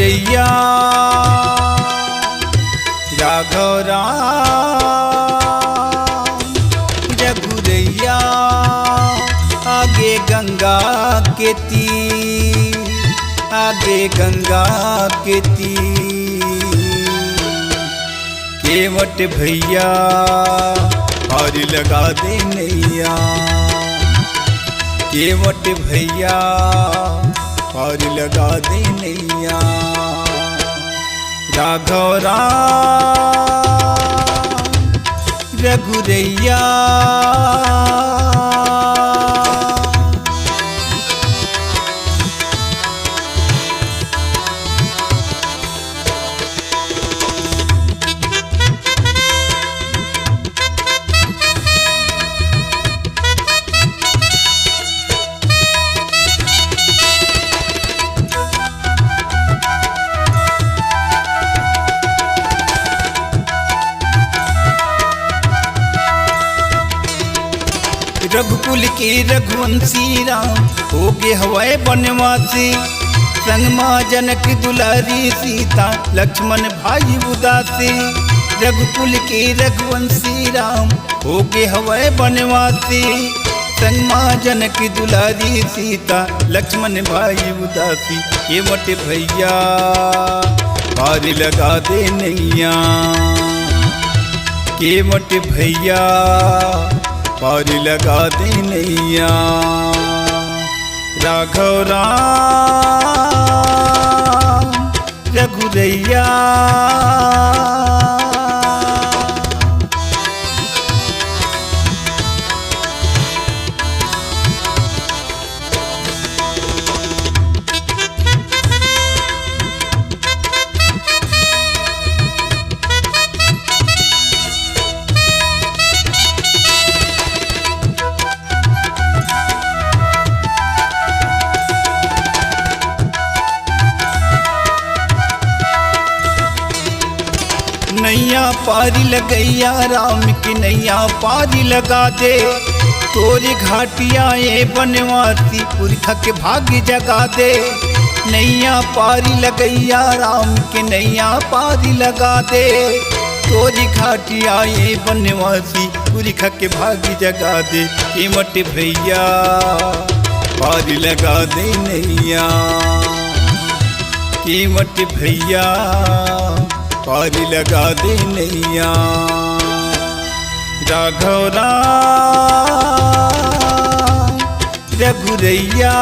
रघुरैया राघव राम रघुरैया आगे गंगा के तीर, आगे गंगा के तीर। केवट भैया पार लगा दे नैया, केवट भैया पार लगा दे नैया। राघव राम रघुरैया रघुकुल के रघुवंशी राम हो गए हवाए बनवासी। संग माँ जनक दुलारी सीता लक्ष्मण भाई उदासी। रघुकुल के रघुवंशी राम हो गए हवाए बनवासी। संग माँ जनक दुलारी सीता लक्ष्मण भाई उदासी। केवट भैया पार लगा दे नैया, केवट भैया पार लगा दे नैया। राघव राम रघुरैया नैया पारी लगैया राम की नैया पारी लगा दे। तोरी घाटिया ये बनवासी पुरखा के भाग्य जगा दे। नैया पारी लगैया राम की नैया पारी लगा दे। तोरी घाटिया ये बनवासी पुरखा के भाग्य जगा दे। केवट भैया पारी लगा दे नैया, केवट भैया पार लगा दे नैया। राघव राम रघुरैया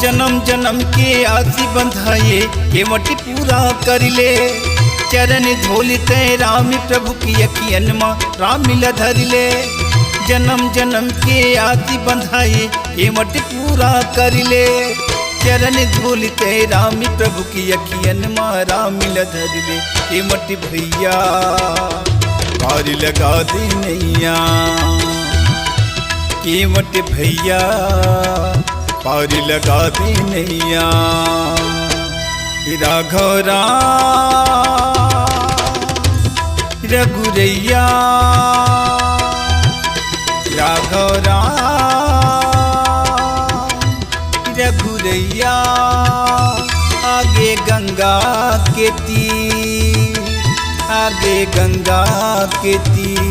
जन्म जन्म के आसी बंधाए केवट पूरा कर ले। चरण धोलिते राम प्रभु की अखियन माँ राम मिला धर ले। जन्म जन्म के आसी बंधाए केवट पूरा कर ले। चरण धोलिते राम प्रभु की अखियन माँ राम मिला धर ले। केवट भैया पार लगा दे नैया, केवट भैया पार लगा दे नैया। राघव राम रघुरैया राघव राम रघुरैया आगे गंगा के तीर, आगे गंगा के तीर।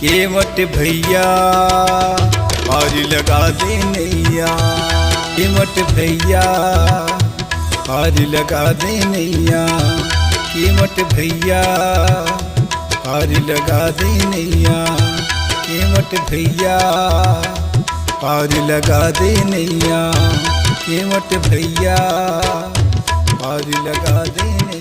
केवट भैया पार लगा दे नैया, केवट भैया पार लगा दे नैया। केवट भैया पार लगा दे नैया, केवट भैया पार लगा दे नैया। केवट भैया पार लगा दे नैया।